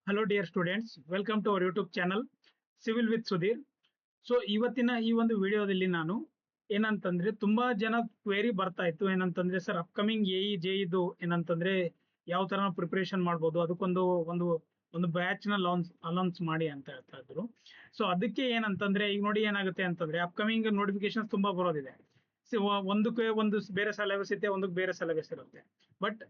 Hello dear students, welcome to our YouTube channel civil with Sudheer. So ಇವತ್ತಿನ ಈ ಒಂದು ವಿಡಿಯೋದಲ್ಲಿ ನಾನು ಏನಂತಂದ್ರೆ ತುಂಬಾ ಜನ ಕ್ವೇರಿ ಬರ್ತಾ ಇತ್ತು. ಏನಂತಂದ್ರೆ ಸರ್ ಅಪ್ಕಮಿಂಗ್ ಜೆ ಇದು ಏನಂತಂದ್ರೆ ಯಾವ ತರ ಪ್ರಿಪರೇಷನ್ ಮಾಡ್ಬೋದು, ಅದಕ್ಕೊಂದು ಒಂದು ಒಂದು ಬ್ಯಾಚ್ ನ ಅನೌನ್ಸ್ ಮಾಡಿ ಅಂತ ಹೇಳ್ತಾ ಇದ್ರು. ಸೊ ಅದಕ್ಕೆ ಏನಂತಂದ್ರೆ ಈಗ ನೋಡಿ ಏನಾಗುತ್ತೆ ಅಂತಂದ್ರೆ ಅಪ್ಕಮಿಂಗ್ ನೋಟಿಫಿಕೇಶನ್ ತುಂಬಾ ಬರೋದಿದೆ. ಒಂದಕ್ಕೆ ಒಂದು ಬೇರೆ ಸಿಲೆಬಸ್ ಇರುತ್ತೆ, ಒಂದಕ್ಕೆ ಬೇರೆ ಸಿಲೆಬಸ್ ಇರುತ್ತೆ. ಬಟ್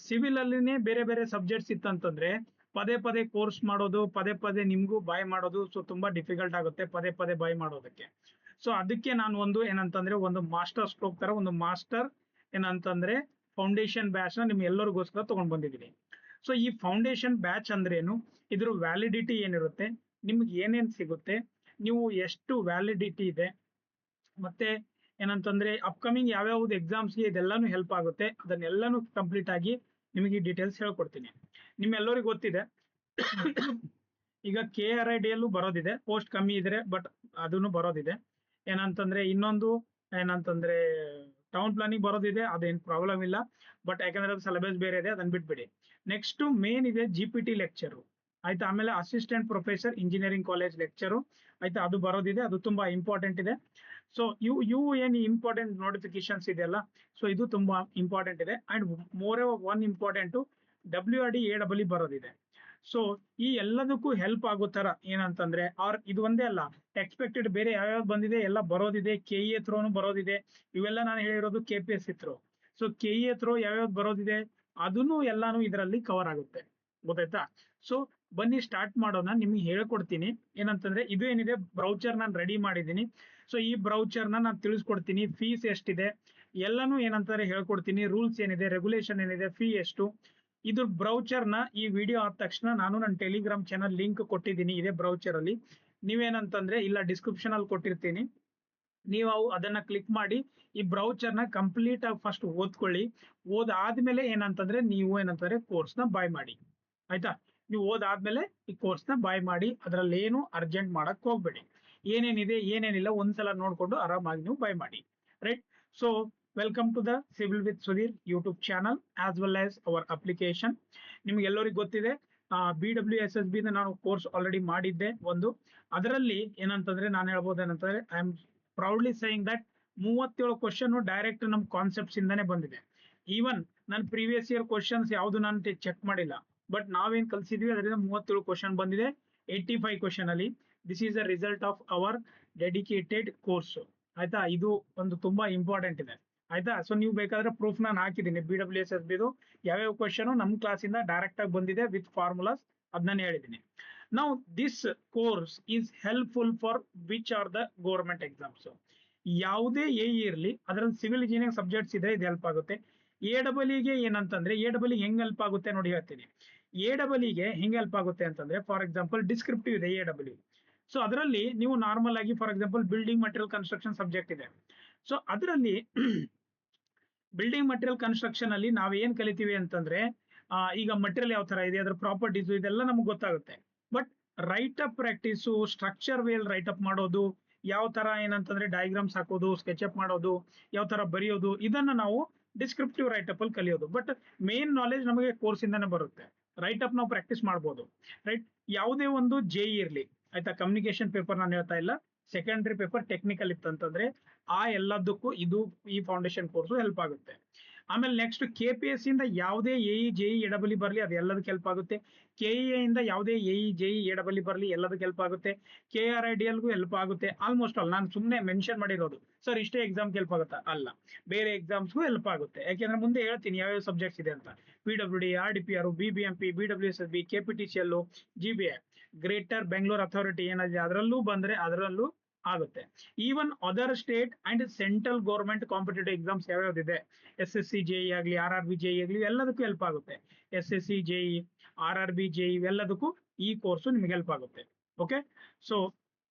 ಸಿವಿಲ್ ಅಲ್ಲಿನೇ ಬೇರೆ ಬೇರೆ ಸಬ್ಜೆಕ್ಟ್ಸ್ ಇತ್ತಂತಂದ್ರೆ ಪದೇ ಪದೇ ಕೋರ್ಸ್ ಮಾಡೋದು, ಪದೇ ಪದೇ ನಿಮ್ಗೂ ಬಾಯ್ ಮಾಡೋದು ಸೊ ತುಂಬಾ ಡಿಫಿಕಲ್ಟ್ ಆಗುತ್ತೆ ಪದೇ ಪದೇ ಬಾಯ್ ಮಾಡೋದಕ್ಕೆ. ಸೊ ಅದಕ್ಕೆ ನಾನು ಒಂದು ಏನಂತಂದ್ರೆ ಒಂದು ಮಾಸ್ಟರ್ ಸ್ಟ್ರೋಕ್ ತರ ಒಂದು ಮಾಸ್ಟರ್ ಏನಂತಂದ್ರೆ ಫೌಂಡೇಶನ್ ಬ್ಯಾಚ್ ನ ನಿಮ್ ಎಲ್ಲರಿಗೋಸ್ಕರ ತಗೊಂಡ್ ಬಂದಿದ್ದೀನಿ. ಸೊ ಈ ಫೌಂಡೇಶನ್ ಬ್ಯಾಚ್ ಅಂದ್ರೆ ಏನು, ಇದ್ರ ವ್ಯಾಲಿಡಿಟಿ ಏನಿರುತ್ತೆ, ನಿಮ್ಗೆ ಏನೇನ್ ಸಿಗುತ್ತೆ, ನೀವು ಎಷ್ಟು ವ್ಯಾಲಿಡಿಟಿ ಇದೆ, ಮತ್ತೆ ಏನಂತಂದ್ರೆ ಅಪ್ಕಮಿಂಗ್ ಯಾವ್ಯಾವ್ದು ಎಕ್ಸಾಮ್ಸ್ಗೆ ಇದೆಲ್ಲಾನು ಹೆಲ್ಪ್ ಆಗುತ್ತೆ, ಅದನ್ನೆಲ್ಲಾನು ಕಂಪ್ಲೀಟ್ ಆಗಿ ನಿಮಗೆ ಡೀಟೇಲ್ಸ್ ಹೇಳ್ಕೊಡ್ತೀನಿ. ನಿಮ್ಮೆಲ್ಲರಿಗೂ ಗೊತ್ತಿದೆ ಈಗ KRID ಯಲ್ಲೂ ಬರೋದಿದೆ, ಪೋಸ್ಟ್ ಕಮ್ಮಿ ಇದ್ರೆ ಬಟ್ ಅದನ್ನು ಬರೋದಿದೆ. ಏನಂತಂದ್ರೆ ಇನ್ನೊಂದು ಏನಂತಂದ್ರೆ ಟೌನ್ ಪ್ಲಾನಿಂಗ್ ಬರೋದಿದೆ, ಅದೇನ್ ಪ್ರಾಬ್ಲಮ್ ಇಲ್ಲ. ಬಟ್ ಯಾಕಂದ್ರೆ ಅದು ಸಿಲೆಬಸ್ ಬೇರೆ ಇದೆ, ಅದನ್ನ ಬಿಟ್ಬಿಡಿ. ನೆಕ್ಸ್ಟ್ ಮೇನ್ ಇದೆ GPT ಲೆಕ್ಚರ್ ಆಯ್ತಾ. ಆಮೇಲೆ assistant professor engineering college lecture ಆಯ್ತಾ, ಅದು ಬರೋದಿದೆ, ಅದು ತುಂಬಾ ಇಂಪಾರ್ಟೆಂಟ್ ಇದೆ. ಸೊ ಇವು ಏನು ಇಂಪಾರ್ಟೆಂಟ್ ನೋಟಿಫಿಕೇಶನ್ಸ್ ಇದೆಯಲ್ಲ, ಸೊ ಇದು ತುಂಬಾ ಇಂಪಾರ್ಟೆಂಟ್ ಇದೆ. And more one important WRD AEE ಬರೋದಿದೆ. ಸೊ ಈ ಎಲ್ಲದಕ್ಕೂ ಹೆಲ್ಪ್ ಆಗೋ ತರ ಏನಂತಂದ್ರೆ ಇದು ಒಂದೇ ಅಲ್ಲ, ಎಕ್ಸ್ಪೆಕ್ಟೆಡ್ ಬೇರೆ ಯಾವ್ಯಾವ್ದು ಬಂದಿದೆ ಎಲ್ಲ ಬರೋದಿದೆ. KE ಥ್ರೋನು ಬರೋದಿದೆ, ಇವೆಲ್ಲ ನಾನು ಹೇಳಿರೋದು KPSC through. So KE through ಯಾವ್ಯಾವ್ದು ಬರೋದಿದೆ ಅದನ್ನು ಎಲ್ಲಾನು ಇದರಲ್ಲಿ ಕವರ್ ಆಗುತ್ತೆ, ಗೊತ್ತಾಯ್ತಾ. ಸೊ ಬನ್ನಿ ಸ್ಟಾರ್ಟ್ ಮಾಡೋಣ, ನಿಮ್ಗೆ ಹೇಳ್ಕೊಡ್ತೀನಿ. ಏನಂತಂದ್ರೆ ಇದು ಏನಿದೆ ಬ್ರೌಚರ್ ನಾನು ರೆಡಿ ಮಾಡಿದ್ದೀನಿ. ಸೊ ಈ ಬ್ರೌಚರ್ ನಾನು ತಿಳಿಸ್ಕೊಡ್ತೀನಿ, ಫೀಸ್ ಎಷ್ಟಿದೆ ಎಲ್ಲಾನು ಏನಂತಾರೆ ಹೇಳ್ಕೊಡ್ತೀನಿ, ರೂಲ್ಸ್ ಏನಿದೆ, ರೆಗ್ಯುಲೇಷನ್ ಏನಿದೆ, ಫೀ ಎಷ್ಟು. ಇದು ಬ್ರೌಚರ್ ನ ಈ ವಿಡಿಯೋ ಆದ ತಕ್ಷಣ ನಾನು ನನ್ನ ಟೆಲಿಗ್ರಾಮ್ ಚಾನಲ್ ಲಿಂಕ್ ಕೊಟ್ಟಿದ್ದೀನಿ ಇದೇ ಬ್ರೌಚರ್ ಅಲ್ಲಿ. ನೀವೇನಂತಂದ್ರೆ ಇಲ್ಲ ಡಿಸ್ಕ್ರಿಪ್ಷನ್ ಅಲ್ಲಿ ಕೊಟ್ಟಿರ್ತೀನಿ, ನೀವು ಅದನ್ನ ಕ್ಲಿಕ್ ಮಾಡಿ ಈ ಬ್ರೌಚರ್ ನ ಕಂಪ್ಲೀಟ್ ಆಗಿ ಫಸ್ಟ್ ಓದ್ಕೊಳ್ಳಿ. ಓದಾದ್ಮೇಲೆ ಏನಂತಂದ್ರೆ ನೀವು ಏನಂತಂದ್ರೆ ಕೋರ್ಸ್ ನ ಬಾಯ್ ಮಾಡಿ, ಆಯ್ತಾ. ನೀವು ಓದಾದ್ಮೇಲೆ ಈ ಕೋರ್ಸ್ ನ ಬಾಯ್ ಮಾಡಿ, ಅದ್ರಲ್ಲಿ ಏನು ಅರ್ಜೆಂಟ್ ಮಾಡಕ್ ಹೋಗ್ಬೇಡಿ. ಏನೇನಿದೆ ಏನೇನಿಲ್ಲ ಒಂದ್ಸಲ ನೋಡ್ಕೊಂಡು ಆರಾಮಾಗಿ ನೀವು ಬಾಯ್ ಮಾಡಿ, right. So welcome to the civil with Sudheer YouTube channel as well as our application. ನಿಮ್ಗೆ ಎಲ್ಲರಿಗೂ ಗೊತ್ತಿದೆ BWSSB ನಾನು ಕೋರ್ಸ್ ಆಲ್ರೆಡಿ ಮಾಡಿದ್ದೆ ಒಂದು. ಅದರಲ್ಲಿ ಏನಂತಂದ್ರೆ ನಾನು ಹೇಳ್ಬೋದು ಏನಂತಂದ್ರೆ I am proudly saying that 37 question direct ನಮ್ ಕಾನ್ಸೆಪ್ಟ್ಸ್ ಇಂದಾನೆ ಬಂದಿದೆ. ಈವನ್ ನಾನು ಪ್ರೀವಿಯಸ್ ಇಯರ್ ಕ್ವಶನ್ಸ್ ಯಾವ್ದು ನಾನು ಚೆಕ್ ಮಾಡಿಲ್ಲ, ಬಟ್ ನಾವೇನ್ ಕಲ್ಸಿದ್ವಿ ಅದರಿಂದ 37 ಕ್ವಶನ್ ಬಂದಿದೆ 85 ಕ್ವಶನ್ ಅಲ್ಲಿ. This is a result of our dedicated course, ಆಯ್ತಾ. ಇದು ಒಂದು ತುಂಬಾ ಇಂಪಾರ್ಟೆಂಟ್ ಇದೆ, ಆಯ್ತಾ. ಸೊ ನೀವು ಬೇಕಾದ್ರೆ ಪ್ರೂಫ್ ನಾನು ಹಾಕಿದ್ದೀನಿ BWSSB ಯಾವ್ಯಾವ ಕ್ವಶನ್ ನಮ್ ಕ್ಲಾಸ್ ಇಂದ ಡೈರೆಕ್ಟ್ ಆಗಿ ಬಂದಿದೆ ವಿತ್ ಫಾರ್ಮುಲಾಸ್, ಅದನ್ನ ಹೇಳಿದ್ದೀನಿ. ನಾವು this course is helpful for which are the government exams. ಯಾವುದೇ ಇರ್ಲಿ ಅದ್ರಲ್ಲಿ ಸಿವಿಲ್ ಇಂಜಿನಿಯರಿಂಗ್ ಸಬ್ಜೆಕ್ಟ್ಸ್ ಇದ್ರೆ ಇದು ಹೆಲ್ಪ್ ಆಗುತ್ತೆ. AEE ಏನಂತಂದ್ರೆ AEE ಹೆಂಗ್ ಹೆಲ್ಪ್ ಆಗುತ್ತೆ ನೋಡಿ ಹೇಳ್ತೀನಿ. AEE ಹೆಂಗ್ ಹೆಲ್ಪ್ ಆಗುತ್ತೆ ಅಂತಂದ್ರೆ ಫಾರ್ ಎಕ್ಸಾಂಪಲ್ ಡಿಸ್ಕ್ರಿಪ್ಟಿವ್ ಇದೆ AEE. ಸೊ ಅದರಲ್ಲಿ ನೀವು ನಾರ್ಮಲ್ ಆಗಿ for example building material construction subject ಇದೆ. ಸೊ ಅದರಲ್ಲಿ ಬಿಲ್ಡಿಂಗ್ ಮಟೀರಿಯಲ್ ಕನ್ಸ್ಟ್ರಕ್ಷನ್ ಅಲ್ಲಿ ನಾವ್ ಏನ್ ಕಲಿತೀವಿ ಅಂತಂದ್ರೆ ಈಗ ಮಟೀರಿಯಲ್ ಯಾವ ತರ ಇದೆ, ಅದ್ರ ಪ್ರಾಪರ್ಟೀಸ್ ಇದೆಲ್ಲ ನಮ್ಗೆ ಗೊತ್ತಾಗುತ್ತೆ. But write up practice, structure well write up ಮಾಡೋದು, ಯಾವ ತರ ಏನಂತಂದ್ರೆ ಡಯಾಗ್ರಾಮ್ಸ್ ಹಾಕೋದು, ಸ್ಕೆಚ್ ಅಪ್ ಮಾಡೋದು, ಯಾವ ತರ ಬರೆಯೋದು, ಇದನ್ನ ನಾವು ಡಿಸ್ಕ್ರಿಪ್ಟಿವ್ ರೈಟ್ ಅಪ್ ಅಲ್ಲಿ ಕಲಿಯೋದು. ಬಟ್ ಮೇನ್ ನಾಲೆಜ್ ನಮಗೆ ಕೋರ್ಸ್ ಇಂದಾನೆ ಬರುತ್ತೆ. ರೈಟ್ ಅಪ್ ನಾವು ಪ್ರಾಕ್ಟೀಸ್ ಮಾಡ್ಬೋದು, ರೈಟ್. ಯಾವುದೇ ಒಂದು ಇರ್ಲಿ ಆಯ್ತಾ, ಕಮ್ಯುನಿಕೇಶನ್ ಪೇಪರ್ ನಾನು ಹೇಳ್ತಾ ಇಲ್ಲ, ಸೆಕೆಂಡರಿ ಪೇಪರ್ ಟೆಕ್ನಿಕಲ್ ಇತ್ತಂತಂದ್ರೆ ಎಲ್ಲದಕ್ಕೂ ಇದು ಈ ಫೌಂಡೇಶನ್ ಕೋರ್ಸ್ ಹೆಲ್ಪ್ ಆಗುತ್ತೆ. ಆಮೇಲೆ ನೆಕ್ಸ್ಟ್ KPSC ಇಂದ ಯಾವುದೇ JEE AEE ಬರಲಿ ಅದು ಎಲ್ಲದಕ್ಕೆ ಹೆಲ್ಪ್ ಆಗುತ್ತೆ. KEA ಇಂದ ಯಾವುದೇ JEE AEE ಬರಲಿ ಎಲ್ಲದಕ್ಕೆ ಹೆಲ್ಪ್ ಆಗುತ್ತೆ. KRIDL ಗೂ ಹೆಲ್ಪ್ ಆಗುತ್ತೆ. ಆಲ್ಮೋಸ್ಟ್ ಆಲ್ ನಾನು ಸುಮ್ಮನೆ ಮೆನ್ಷನ್ ಮಾಡಿರೋದು, ಸರ್ ಇಷ್ಟೇ ಎಕ್ಸಾಮ್ಗೆ ಹೆಲ್ಪ್ ಆಗುತ್ತಾ, ಅಲ್ಲ, ಬೇರೆ ಎಕ್ಸಾಮ್ಸ್ಗೂ ಹೆಲ್ಪ್ ಆಗುತ್ತೆ. ಯಾಕೆಂದ್ರೆ ಮುಂದೆ ಹೇಳ್ತೀನಿ ಯಾವ್ಯಾವ ಸಬ್ಜೆಕ್ಟ್ಸ್ ಇದೆ ಅಂತ. PWD, RDPR, BBMP, BWSSB, KPTCL, GBI, greater Bengaluru authority ಏನಿದೆ ಅದರಲ್ಲೂ ಬಂದ್ರೆ ಅದರಲ್ಲೂ ಆಗುತ್ತೆ. Even other state and central government competitive exams ಯಾವ್ಯಾವ್ದಿದೆ, SSC JE ಆಗ್ಲಿ, RRB JE ಆಗ್ಲಿ, ಎಲ್ಲದಕ್ಕೂ ಹೆಲ್ಪ್ ಆಗುತ್ತೆ. SSC JE, RRB JE ಎಲ್ಲದಕ್ಕೂ ಈ ಕೋರ್ಸ್ ನಿಮ್ಗೆ ಹೆಲ್ಪ್ ಆಗುತ್ತೆ. ಓಕೆ, ಸೊ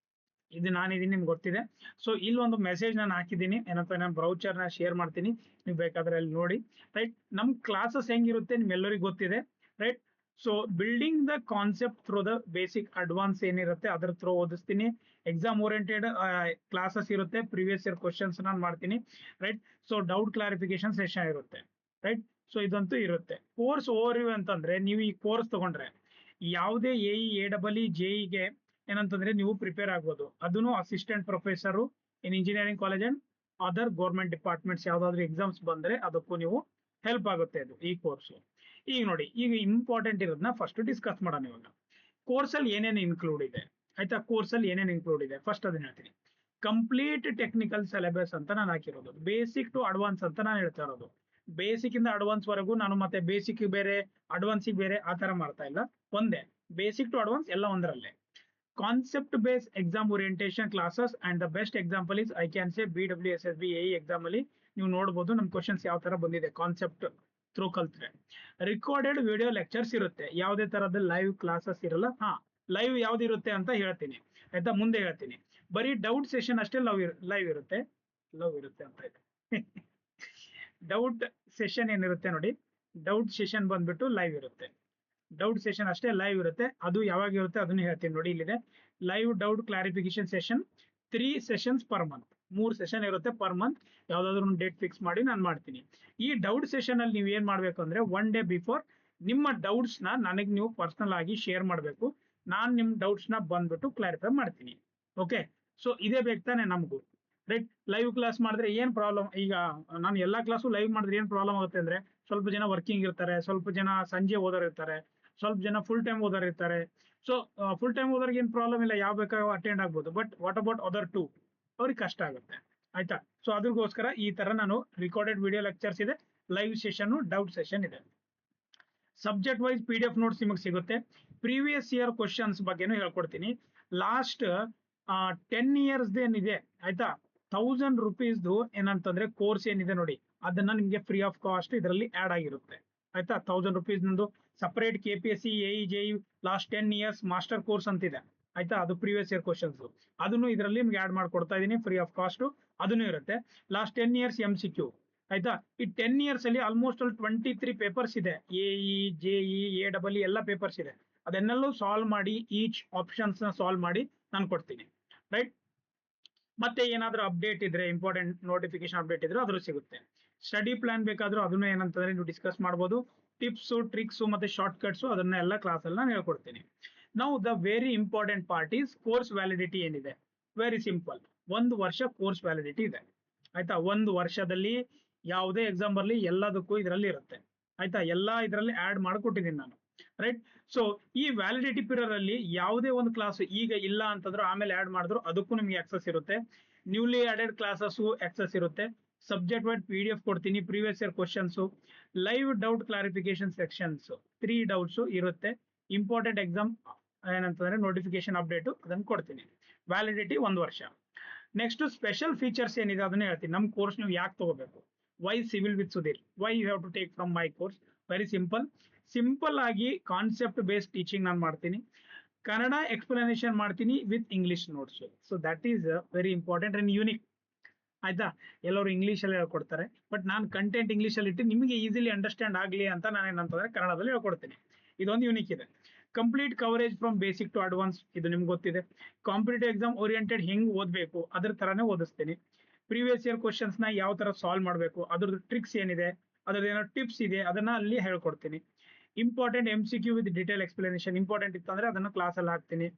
ಇದು ನಾನಿದೀನಿ ನಿಮ್ಗೆ ಗೊತ್ತಿದೆ. ಸೊ ಇಲ್ಲಿ ಒಂದು ಮೆಸೇಜ್ ನಾನು ಹಾಕಿದ್ದೀನಿ, ಏನಂತ ನಾನು ಬ್ರೌಚರ್ ನ ಶೇರ್ ಮಾಡ್ತೀನಿ, ನೀವು ಬೇಕಾದ್ರೆ ಅಲ್ಲಿ ನೋಡಿ, ರೈಟ್. ನಮ್ ಕ್ಲಾಸಸ್ ಹೆಂಗಿರುತ್ತೆ ನಿಮ್ಗೆಲ್ಲರಿಗೂ ಗೊತ್ತಿದೆ, right. So building the concept through the basic advance ಏನಿರುತ್ತೆ ಅದ್ರ ಥ್ರೂ ಓದಿಸ್ತೀನಿ. ಎಕ್ಸಾಮ್ ಓರಿಯೆಂಟೆಡ್ ಕ್ಲಾಸಸ್ ಇರುತ್ತೆ, ಪ್ರೀವಿಯಸ್ ಇಯರ್ ಕ್ವಶನ್ಸ್ ನಾನು ಮಾಡ್ತೀನಿ, right. So doubt clarification session ಇರುತ್ತೆ, ರೈಟ್. ಸೊ ಇದಂತೂ ಇರುತ್ತೆ. ಕೋರ್ಸ್ ಓವರ್ವ್ಯೂ ಅಂತಂದ್ರೆ ನೀವು ಈ ಕೋರ್ಸ್ ತಗೊಂಡ್ರೆ ಯಾವುದೇ AE JEಗೆ ಏನಂತಂದ್ರೆ ನೀವು ಪ್ರಿಪೇರ್ ಆಗ್ಬೋದು. ಅದನ್ನು assistant professor in engineering college and other government departments ಯಾವ್ದಾದ್ರು ಎಕ್ಸಾಮ್ಸ್ ಬಂದ್ರೆ ಅದಕ್ಕೂ ನೀವು ಹೆಲ್ಪ್ ಆಗುತ್ತೆ ಅದು ಈ ಕೋರ್ಸ್. ಈಗ ನೋಡಿ, ಈಗ ಇಂಪಾರ್ಟೆಂಟ್ ಇರೋದನ್ನ ಫಸ್ಟ್ ಡಿಸ್ಕಸ್ ಮಾಡೋಣ. ಇವಾಗ ಕೋರ್ಸ್ ಅಲ್ಲಿ ಏನೇನು ಇನ್ಕ್ಲೂಡ್ ಇದೆ ಆಯ್ತಾ, ಕೋರ್ಸ್ ಅಲ್ಲಿ ಏನೇನು ಇನ್ಕ್ಲೂಡ್ ಇದೆ ಫಸ್ಟ್ ಅದನ್ನ ಹೇಳ್ತೀನಿ. ಕಂಪ್ಲೀಟ್ ಟೆಕ್ನಿಕಲ್ ಸಿಲೆಬಸ್ ಅಂತ ನಾನು ಹಾಕಿರೋದು, ಬೇಸಿಕ್ ಟು ಅಡ್ವಾನ್ಸ್ ಅಂತ ನಾನು ಹೇಳ್ತಾ ಇರೋದು. ಬೇಸಿಕ್ ಇಂದ ಅಡ್ವಾನ್ಸ್ ವರೆಗೂ ನಾನು ಮತ್ತೆ ಬೇಸಿಕ್ ಬೇರೆ ಅಡ್ವಾನ್ಸಿಗೆ ಬೇರೆ ಆ ತರ ಮಾಡ್ತಾ ಇಲ್ಲ, ಒಂದೇ ಬೇಸಿಕ್ ಟು ಅಡ್ವಾನ್ಸ್ ಎಲ್ಲ ಒಂದರಲ್ಲೇ. Concept base exam orientation classes and the best example is I can say BWSSB AE exam ಅಲ್ಲಿ ನೀವು ನೋಡಬಹುದು ನಮ್ ಕ್ವಶನ್ಸ್ ಯಾವ ತರ ಬಂದಿದೆ ಕಾನ್ಸೆಪ್ಟ್ ಥ್ರೂ ಕಲ್ತ್ರೆ. ರಿಕಾರ್ಡೆಡ್ ವಿಡಿಯೋ ಲೆಕ್ಚರ್ಸ್ ಇರುತ್ತೆ, ಯಾವುದೇ ತರದ ಲೈವ್ ಕ್ಲಾಸಸ್ ಇರಲ್ಲ. ಲೈವ್ ಯಾವ್ದು ಇರುತ್ತೆ ಅಂತ ಹೇಳ್ತೀನಿ ಆಯ್ತಾ, ಮುಂದೆ ಹೇಳ್ತೀನಿ. ಬರೀ ಡೌಟ್ ಸೆಷನ್ ಅಷ್ಟೇ ಲೈವ್ ಇರುತ್ತೆ ಅಂತ ಇದೆ. ಡೌಟ್ ಸೆಷನ್ ಏನಿರುತ್ತೆ ನೋಡಿ, ಡೌಟ್ ಸೆಷನ್ ಬಂದ್ಬಿಟ್ಟು ಲೈವ್ ಇರುತ್ತೆ. ಡೌಟ್ ಸೆಷನ್ ಅಷ್ಟೇ ಲೈವ್ ಇರುತ್ತೆ. ಅದು ಯಾವಾಗ ಇರುತ್ತೆ ಅದನ್ನು ಹೇಳ್ತೀನಿ ನೋಡಿ. ಇಲ್ಲಿದೆ live doubt clarification session 3 sessions per month, 3 session ಇರುತ್ತೆ ಪರ್ ಮಂತ್. ಯಾವ್ದಾದ್ರು ಡೇಟ್ ಫಿಕ್ಸ್ ಮಾಡಿ ನಾನು ಮಾಡ್ತೀನಿ. ಈ ಡೌಟ್ ಸೆಷನ್ ಅಲ್ಲಿ ನೀವು ಏನ್ ಮಾಡ್ಬೇಕು ಅಂದ್ರೆ 1 ಡೇ ಬಿಫೋರ್ ನಿಮ್ಮ ಡೌಟ್ಸ್ ನ ನನಗೆ ನೀವು ಪರ್ಸನಲ್ ಆಗಿ ಶೇರ್ ಮಾಡಬೇಕು. ನಾನು ನಿಮ್ ಡೌಟ್ಸ್ ನ ಬಂದ್ಬಿಟ್ಟು ಕ್ಲಾರಿಫೈ ಮಾಡ್ತೀನಿ. ಓಕೆ, ಸೊ ಇದೇ ಬೇಕು ತಾನೆ ನಮಗೂ, ರೈಟ್? ಲೈವ್ ಕ್ಲಾಸ್ ಮಾಡಿದ್ರೆ ಏನ್ ಪ್ರಾಬ್ಲಮ್? ಈಗ ನಾನು ಎಲ್ಲಾ ಕ್ಲಾಸು ಲೈವ್ ಮಾಡಿದ್ರೆ ಏನ್ ಪ್ರಾಬ್ಲಮ್ ಆಗುತ್ತೆ ಅಂದ್ರೆ, ಸ್ವಲ್ಪ ಜನ ವರ್ಕಿಂಗ್ ಇರ್ತಾರೆ, ಸ್ವಲ್ಪ ಜನ ಸಂಜೆ ಓದೋರು ಇರ್ತಾರೆ, ಸ್ವಲ್ಪ ಜನ ಫುಲ್ ಟೈಮ್ ಓದೋರು ಇರ್ತಾರೆ. ಸೊ ಫುಲ್ ಟೈಮ್ ಓದೋರ್ಗೆ ಏನ್ ಪ್ರಾಬ್ಲಮ್ ಇಲ್ಲ, ಯಾವ ಬೇಕಾದ್ರೂ ಅಟೆಂಡ್ ಆಗ್ಬೋದು. But what about other two, ಅವ್ರಿಗೆ ಕಷ್ಟ ಆಗುತ್ತೆ ಆಯ್ತಾ. ಸೊ ಅದ್ರಗೋಸ್ಕರ ಈ ತರ ನಾನು ರಿಕಾರ್ಡೆಡ್ ವಿಡಿಯೋ ಲೆಕ್ಚರ್ಸ್ ಇದೆ, ಲೈವ್ ಸೆಷನ್, ಡೌಟ್ ಸೆಷನ್ ಇದೆ. ಸಬ್ಜೆಕ್ಟ್ ವೈಸ್ PDF ನೋಟ್ಸ್ ನಿಮಗೆ ಸಿಗುತ್ತೆ. ಪ್ರೀವಿಯಸ್ ಇಯರ್ ಕ್ವಶನ್ಸ್ ಬಗ್ಗೆನೂ ಹೇಳ್ಕೊಡ್ತೀನಿ. ಲಾಸ್ಟ್ 10 ಇಯರ್ಸ್ ಏನಿದೆ ಆಯ್ತಾ, 1000 rupees ಏನಂತಂದ್ರೆ ಕೋರ್ಸ್ ಏನಿದೆ ನೋಡಿ, ಅದನ್ನ ನಿಮ್ಗೆ ಫ್ರೀ ಆಫ್ ಕಾಸ್ಟ್ ಇದರಲ್ಲಿ ಆಡ್ ಆಗಿರುತ್ತೆ ಆಯ್ತಾ. 1000 rupees ನಂದು separate KPSC AE JE last 10 years master course ಅಂತಿದೆ ಆಯ್ತಾ. ಅದು ಪ್ರೀವಿಯಸ್ ಇಯರ್ ಕ್ವಶನ್ಸ್, ಅದನ್ನು ಇದರಲ್ಲಿ ನಿಮ್ಗೆ ಆಡ್ ಮಾಡ್ಕೊಡ್ತಾ ಇದೀನಿ ಫ್ರೀ ಆಫ್ ಕಾಸ್ಟ್. ಅದನ್ನು ಇರುತ್ತೆ. ಲಾಸ್ಟ್ 10 ಇಯರ್ಸ್ MCQ ಆಯ್ತಾ. ಈ 10 ಇಯರ್ಸ್ ಅಲ್ಲಿ ಆಲ್ಮೋಸ್ಟ್ 23 ಪೇಪರ್ಸ್ ಇದೆ. AE JE AEE ಎಲ್ಲ ಪೇಪರ್ಸ್ ಇದೆ. ಅದನ್ನೆಲ್ಲೂ ಸಾಲ್ವ್ ಮಾಡಿ ಈಚ್ ಆಪ್ಷನ್ಸ್ ನ ಸಾಲ್ವ್ ಮಾಡಿ ನಾನು ಕೊಡ್ತೀನಿ, ರೈಟ್? ಮತ್ತೆ ಏನಾದ್ರೂ ಅಪ್ಡೇಟ್ ಇದ್ರೆ, ಇಂಪಾರ್ಟೆಂಟ್ ನೋಟಿಫಿಕೇಶನ್ ಅಪ್ಡೇಟ್ ಇದ್ರೆ ಅದ್ರೂ ಸಿಗುತ್ತೆ. ಸ್ಟಡಿ ಪ್ಲಾನ್ ಬೇಕಾದ್ರೂ ಅದನ್ನ ಏನಂತಂದ್ರೆ ನೀವು ಡಿಸ್ಕಸ್ ಮಾಡಬಹುದು. ಟಿಪ್ಸ್, ಟ್ರಿಕ್ಸ್ ಮತ್ತೆ ಶಾರ್ಟ್ ಕಟ್ಸ್ ಅದನ್ನ ಎಲ್ಲ ಕ್ಲಾಸ್ ಅಲ್ಲಿ ನಾನು ಹೇಳ್ಕೊಡ್ತೀನಿ. ನಾವು the very important part is course validity ಏನಿದೆ. ವೆರಿ ಸಿಂಪಲ್, 1 ವರ್ಷ ಕೋರ್ಸ್ ವ್ಯಾಲಿಡಿಟಿ ಇದೆ ಆಯ್ತಾ. 1 ವರ್ಷದಲ್ಲಿ ಯಾವುದೇ ಎಕ್ಸಾಮ್ ಬರಲಿ ಎಲ್ಲದಕ್ಕೂ ಇದರಲ್ಲಿ ಇರುತ್ತೆ ಆಯ್ತಾ. ಎಲ್ಲ ಇದರಲ್ಲಿ ಆಡ್ ಮಾಡಿಕೊಟ್ಟಿದ್ದೀನಿ ನಾನು, ರೈಟ್? ಸೊ ಈ ವ್ಯಾಲಿಡಿಟಿ ಪೀರಿಯಡ್ ಅಲ್ಲಿ ಯಾವುದೇ ಒಂದು ಕ್ಲಾಸ್ ಈಗ ಇಲ್ಲ ಅಂತಂದ್ರೆ ಆಮೇಲೆ ಆಡ್ ಮಾಡಿದ್ರು ಅದಕ್ಕೂ ನಿಮ್ಗೆ ಆಕ್ಸೆಸ್ ಇರುತ್ತೆ. ನ್ಯೂಲಿ ಆಡೆಡ್ ಕ್ಲಾಸಸ್ ಆಕ್ಸೆಸ್ ಇರುತ್ತೆ. ಸಬ್ಜೆಕ್ಟ್ ವೈಡ್ PDF ಕೊಡ್ತೀನಿ, previous year questions, live doubt clarification sections, 3 doubts ಇರುತ್ತೆ. ಇಂಪಾರ್ಟೆಂಟ್ ಎಕ್ಸಾಮ್ ಏನಂತಂದ್ರೆ ನೋಟಿಫಿಕೇಶನ್ ಅಪ್ಡೇಟ್ ಅದನ್ನು ಕೊಡ್ತೀನಿ. ವ್ಯಾಲಿಡಿಟಿ 1 ವರ್ಷ. ನೆಕ್ಸ್ಟ್ ಸ್ಪೆಷಲ್ ಫೀಚರ್ಸ್ ಏನಿದೆ ಅದನ್ನ ಹೇಳ್ತೀನಿ. ನಮ್ಮ ಕೋರ್ಸ್ ನೀವು ಯಾಕೆ ತಗೋಬೇಕು? Why civil with Sudheer, why you have to take from my course? Very simple ಆಗಿ ಕಾನ್ಸೆಪ್ಟ್ ಬೇಸ್ಡ್ ಟೀಚಿಂಗ್ ನಾನು ಮಾಡ್ತೀನಿ. ಕನ್ನಡ ಎಕ್ಸ್ಪ್ಲನೇಷನ್ ಮಾಡ್ತೀನಿ with English notes. So that is very important and unique ಆಯ್ತಾ. ಎಲ್ಲರೂ ಇಂಗ್ಲಿಷ್ ಅಲ್ಲಿ ಹೇಳ್ಕೊಡ್ತಾರೆ, ಬಟ್ ನಾನು ಕಂಟೆಂಟ್ ಇಂಗ್ಲಿಷ್ ಅಲ್ಲಿ ಇಟ್ಟು ನಿಮಗೆ ಈಸಿಲಿ ಅಂಡರ್ಸ್ಟ್ಯಾಂಡ್ ಆಗಲಿ ಅಂತ ನಾನು ಏನಂತಂದ್ರೆ ಕನ್ನಡದಲ್ಲಿ ಹೇಳ್ಕೊಡ್ತೀನಿ. ಇದೊಂದು ಯೂನಿಕ್ ಇದೆ. Complete coverage from basic to advance, ಇದು ನಿಮ್ಗೆ ಗೊತ್ತಿದೆ. ಕಾಂಪಿಟೇಟಿವ್ ಎಕ್ಸಾಮ್ ಓರಿಯೆಂಟೆಡ್ ಹೆಂಗ್ ಓದಬೇಕು ಅದ್ರ ತರಾನೇ ಓದಿಸ್ತೀನಿ. ಪ್ರೀವಿಯಸ್ ಇಯರ್ ಕ್ವಶನ್ಸ್ ನ ಯಾವ ತರ ಸಾಲ್ವ್ ಮಾಡಬೇಕು, ಅದ್ರದ್ದು ಟ್ರಿಕ್ಸ್ ಏನಿದೆ, ಅದ್ರದ್ದು ಏನೋ ಟಿಪ್ಸ್ ಇದೆ, ಅದನ್ನ ಅಲ್ಲಿ ಹೇಳ್ಕೊಡ್ತೀನಿ. Important MCQ with detail explanation, important ಇತ್ತು ಅಂದ್ರೆ ಅದನ್ನ ಕ್ಲಾಸ್ ಅಲ್ಲಿ ಹಾಕ್ತೀನಿ.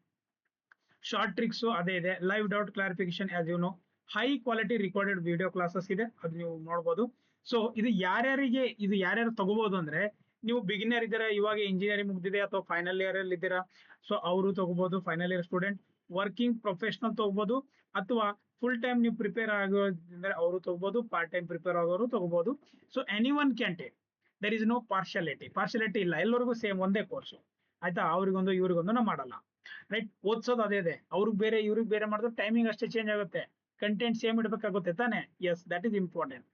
ಶಾರ್ಟ್ ಟ್ರಿಕ್ಸ್ ಅದೇ ಇದೆ. Live doubt clarification as you know. High quality recorded video classes ಇದೆ, ಅದು ನೀವು ನೋಡಬಹುದು. ಸೊ ಇದು ಯಾರ್ಯಾರು ತಗೋಬಹುದು ಅಂದ್ರೆ, ನೀವು ಬಿಗಿನರ್ ಇದ್ದೀರಾ, ಇವಾಗ ಇಂಜಿನಿಯರಿಂಗ್ ಮುಗ್ದಿದೆ ಅಥವಾ ಫೈನಲ್ ಇಯರ್ ಅಲ್ಲಿ ಇದ್ದೀರಾ, ಸೊ ಅವರು ತಗೋಬಹುದು. Final year student, working professional ತಗೋಬಹುದು, ಅಥವಾ ಫುಲ್ ಟೈಮ್ ನೀವು ಪ್ರಿಪೇರ್ ಆಗೋದ್ರೆ ಅವರು ತಗೋಬಹುದು, ಪಾರ್ಟ್ ಟೈಮ್ ಪ್ರಿಪೇರ್ ಆಗೋರು ತಗೋಬಹುದು. So any one can take, there is no partiality ಇಲ್ಲ, ಎಲ್ಲರಿಗೂ ಸೇಮ್ ಒಂದೇ ಕೋರ್ಸ್ ಆಯ್ತಾ. ಅವ್ರಿಗೊಂದು ಇವ್ರಿಗೊಂದು ನಾವು ಮಾಡಲ್ಲ, ರೈಟ್? ಓದ್ಸೋದು ಅದೇ ಇದೆ, ಅವ್ರಿಗೆ ಬೇರೆ ಇವ್ರಿಗೆ ಬೇರೆ ಮಾಡಿದ್ರೆ ಟೈಮಿಂಗ್ ಅಷ್ಟೇ ಚೇಂಜ್ ಆಗುತ್ತೆ, ಕಂಟೆಂಟ್ ಸೇಮ್ ಇಡಬೇಕಾಗುತ್ತೆ ತಾನೆ. Yes, that is important,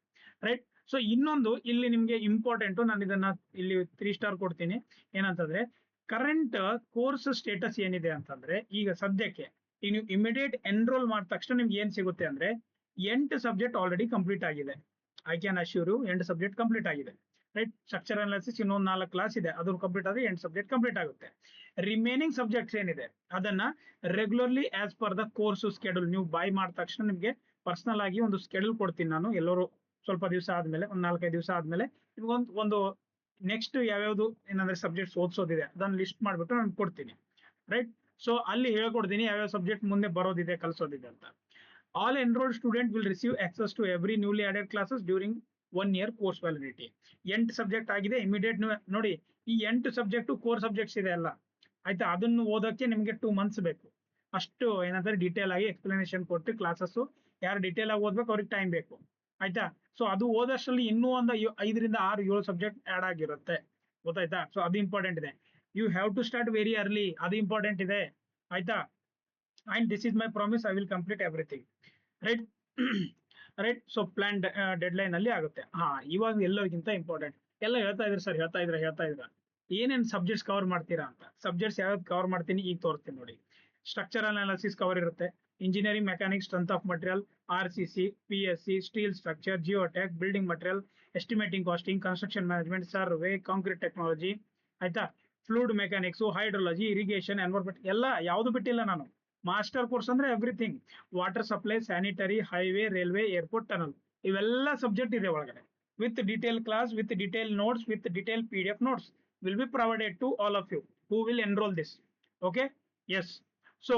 right? So ಇನ್ನೊಂದು ಇಲ್ಲಿ ನಿಮ್ಗೆ ಇಂಪಾರ್ಟೆಂಟ್, ನಾನು ಇದನ್ನ ಇಲ್ಲಿ 3 ಸ್ಟಾರ್ ಕೊಡ್ತೀನಿ. ಏನಂತಂದ್ರೆ ಕರೆಂಟ್ ಕೋರ್ಸ್ ಸ್ಟೇಟಸ್ ಏನಿದೆ ಅಂತಂದ್ರೆ, ಈಗ ಸದ್ಯಕ್ಕೆ ಈಗ ನೀವು ಇಮಿಡಿಯೇಟ್ ಎನ್ರೋಲ್ ಮಾಡಿದ ತಕ್ಷಣ ನಿಮ್ಗೆ ಏನ್ ಸಿಗುತ್ತೆ ಅಂದ್ರೆ 8 ಸಬ್ಜೆಕ್ಟ್ ಆಲ್ರೆಡಿ ಕಂಪ್ಲೀಟ್ ಆಗಿದೆ. I can assure you 8 subject complete ಆಗಿದೆ, ರೈಟ್? ಸ್ಟ್ರಕ್ಚರ್ ಅನಾಲಿಸಿಸ್ ಇನ್ನೊಂದು 4 ಕ್ಲಾಸ್ ಇದೆ, ಅದು ಕಂಪ್ಲೀಟ್ ಆದ್ರೆ 8 ಸಬ್ಜೆಕ್ಟ್ ಕಂಪ್ಲೀಟ್ ಆಗುತ್ತೆ. ರಿಮೈನಿಂಗ್ ಸಬ್ಜೆಕ್ಟ್ಸ್ ಏನಿದೆ ಅದನ್ನ regularly as per the course schedule ನೀವು ಬೈ ಮಾಡಿದ ತಕ್ಷಣ ನಿಮ್ಗೆ ಪರ್ಸನಲ್ ಆಗಿ ಒಂದು ಸ್ಕೆಡ್ಯೂಲ್ ಕೊಡ್ತೀನಿ ನಾನು. ಎಲ್ಲರೂ ಸ್ವಲ್ಪ ದಿವಸ ಆದ್ಮೇಲೆ, ಒಂದು 4-5 ದಿವಸ ಆದ್ಮೇಲೆ ನಿಮ್ಗೊಂದು ನೆಕ್ಸ್ಟ್ ಯಾವ್ಯಾವ್ದು ಏನಂದ್ರೆ ಸಬ್ಜೆಕ್ಟ್ಸ್ ಓದಿಸೋದಿದೆ ಅದನ್ನ ಲಿಸ್ಟ್ ಮಾಡ್ಬಿಟ್ಟು ನಾನು ಕೊಡ್ತೀನಿ, ರೈಟ್. ಸೊ ಅಲ್ಲಿ ಹೇಳ್ಕೊಡ್ತೀನಿ ಯಾವ್ಯಾವ ಸಬ್ಜೆಕ್ಟ್ ಮುಂದೆ ಬರೋದಿದೆ ಕಲಿಸೋದಿದೆ ಅಂತ. All enrolled student will receive access to every newly added classes during 1 year course validity. 8 subject ಆಗಿದೆ, ಇಮಿಡಿಯೇಟ್ ನೋಡಿ ಈ 8 ಸಬ್ಜೆಕ್ಟ್ ಕೋರ್ ಸಬ್ಜೆಕ್ಟ್ಸ್ ಇದೆ ಅಲ್ಲ, ಆಯ್ತಾ, ಅದನ್ನು ಓದೋಕೆ ನಿಮಗೆ 2 months ಬೇಕು. ಅಷ್ಟು ಏನಂದ್ರೆ ಡೀಟೇಲ್ ಆಗಿ ಎಕ್ಸ್ಪ್ಲನೇಷನ್ ಕೊಟ್ಟು ಕ್ಲಾಸಸ್ ಯಾರು ಡೀಟೇಲ್ ಆಗಿ ಓದ್ಬೇಕು ಅವ್ರಿಗೆ ಟೈಮ್ ಬೇಕು, ಆಯ್ತಾ. ಸೊ ಅದು ಓದೋಷ್ಟರಲ್ಲಿ ಇನ್ನೂ ಒಂದು 5 ರಿಂದ 6 7 ಸಬ್ಜೆಕ್ಟ್ ಆಡ್ ಆಗಿರುತ್ತೆ, ಗೊತ್ತಾಯ್ತಾ. ಸೊ ಅದು ಇಂಪಾರ್ಟೆಂಟ್ ಇದೆ. You have to start very early, ಅದು ಇಂಪಾರ್ಟೆಂಟ್ ಇದೆ, ಆಯ್ತಾ. And this is my promise, I will complete everything, right. Right. So plan deadline ಅಲ್ಲಿ ಆಗುತ್ತೆ. ಇವಾಗ ಎಲ್ಲರಿಗಿಂತ ಇಂಪಾರ್ಟೆಂಟ್ ಎಲ್ಲ ಹೇಳ್ತಾ ಇದ್ರಿ ಸರ್, ಹೇಳ್ತಾ ಇದ್ರ ಏನೇನು ಸಬ್ಜೆಕ್ಟ್ಸ್ ಕವರ್ ಮಾಡ್ತೀರಾ ಅಂತ. ಸಬ್ಜೆಕ್ಟ್ಸ್ ಯಾವ್ದು ಕವರ್ ಮಾಡ್ತೀನಿ ಈಗ ತೋರಿಸ್ತೀನಿ ನೋಡಿ. ಸ್ಟ್ರಕ್ಚರಲ್ ಅನಾಲಿಸಿಸ್ ಕವರ್ ಇರುತ್ತೆ, engineering mechanics, strength of material, RCC, PSC, steel structure, geotech, building material, estimating, costing, construction management, survey, concrete technology, ಆಯ್ತಾ, fluid mechanics, hydrology, irrigation, environment ಎಲ್ಲ ಯಾವ್ದು ಬಿಟ್ಟಿಲ್ಲ ನಾನು. ಮಾಸ್ಟರ್ ಕೋರ್ಸ್ ಅಂದ್ರೆ everything, water supply, sanitary, highway, railway, airport, tunnel, ಇವೆಲ್ಲ subject ಇದೆ ಒಳಗಡೆ. With detail class, with detail notes, with detail PDF notes will be provided to all of you who will enroll this. Okay, yes. So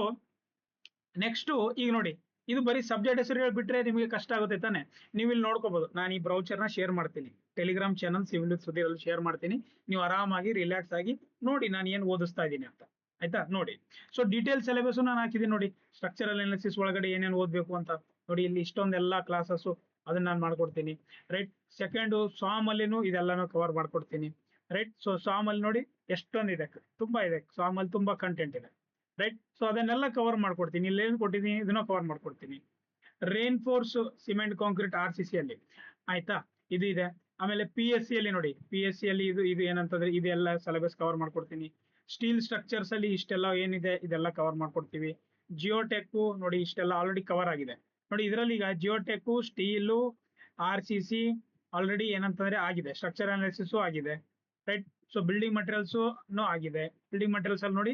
next ಈಗ ನೋಡಿ, ಇದು ಬರೀ subject ಹೆಸರು ಹೇಳ್ಬಿಟ್ರೆ ನಿಮಗೆ ಕಷ್ಟ ಆಗುತ್ತೆ ತಾನೆ. ನೀವು ಇಲ್ಲಿ ನೋಡ್ಕೋಬಹುದು, ನಾನು ಈ ಬ್ರೌಚರ್ನ ಶೇರ್ ಮಾಡ್ತೀನಿ, Telegram channel civil with Sudhir ಅಲ್ಲಿ ಶೇರ್ ಮಾಡ್ತೀನಿ. ನೀವು ಆರಾಮಾಗಿ ರಿಲ್ಯಾಕ್ಸ್ ಆಗಿ ನೋಡಿ ನಾನು ಏನು ಓದಿಸ್ತಾ ಇದ್ದೀನಿ ಅಂತ, ಆಯ್ತಾ. ನೋಡಿ, ಸೊ ಡೀಟೇಲ್ ಸಿಲೆಬಸ್ ನಾನು ಹಾಕಿದ್ದೀನಿ ನೋಡಿ. ಸ್ಟ್ರಕ್ಚರಲ್ ಅನಾಲಿಸಿಸ್ ಒಳಗಡೆ ಏನೇನು ಓದಬೇಕು ಅಂತ ನೋಡಿ, ಇಲ್ಲಿ ಇಷ್ಟೊಂದೆಲ್ಲ ಕ್ಲಾಸಸ್ ಅದನ್ನ ನಾನು ಮಾಡ್ಕೊಡ್ತೀನಿ, ರೈಟ್. ಸೆಕೆಂಡ್ ಸಾಮ್ ಅಲ್ಲಿನೂ ಇದೆಲ್ಲಾನು ಕವರ್ ಮಾಡ್ಕೊಡ್ತೀನಿ, ರೈಟ್. ಸೊ ಸಾಮ್ ಅಲ್ಲಿ ನೋಡಿ ಎಷ್ಟೊಂದಿದೆ, ತುಂಬಾ ಇದೆ ಸಾಮ್ ಅಲ್ಲಿ, ತುಂಬಾ ಕಂಟೆಂಟ್ ಇದೆ, ರೈಟ್. ಸೊ ಅದನ್ನೆಲ್ಲ ಕವರ್ ಮಾಡ್ಕೊಡ್ತೀನಿ. ಇಲ್ಲಿ ಏನು ಕೊಟ್ಟಿದ್ದೀನಿ ಇದನ್ನ ಕವರ್ ಮಾಡ್ಕೊಡ್ತೀನಿ. Rain force cement concrete RCC ಅಲ್ಲಿ, ಆಯ್ತಾ, ಇದು ಇದೆ. ಆಮೇಲೆ PSC ಅಲ್ಲಿ ನೋಡಿ, PSC ಅಲ್ಲಿ ಇದು ಏನಂತಂದ್ರೆ ಇದೆಲ್ಲ ಸಿಲೆಬಸ್ ಕವರ್ ಮಾಡ್ಕೊಡ್ತೀನಿ. ಸ್ಟೀಲ್ ಸ್ಟ್ರಕ್ಚರ್ಸ್ ಅಲ್ಲಿ ಇಷ್ಟೆಲ್ಲ ಏನಿದೆ ಇದೆಲ್ಲ ಕವರ್ ಮಾಡ್ಕೊಡ್ತೀವಿ. ಜಿಯೋಟೆಕ್ ನೋಡಿ ಇಷ್ಟೆಲ್ಲ ಆಲ್ರೆಡಿ ಕವರ್ ಆಗಿದೆ ನೋಡಿ. ಇದರಲ್ಲಿ ಈಗ ಜಿಯೋಟೆಕ್, ಸ್ಟೀಲು, RCC ಆಲ್ರೆಡಿ ಏನಂತಂದ್ರೆ ಆಗಿದೆ, ಸ್ಟ್ರಕ್ಚರ್ ಅನಾಲಿಸಿಸ್ ಆಗಿದೆ, ರೈಟ್. ಸೊ ಬಿಲ್ಡಿಂಗ್ ಮಟೀರಿಯಲ್ಸ್ ಆಗಿದೆ. ಬಿಲ್ಡಿಂಗ್ ಮಟೀರಿಯಲ್ಸ್ ಅಲ್ಲಿ ನೋಡಿ,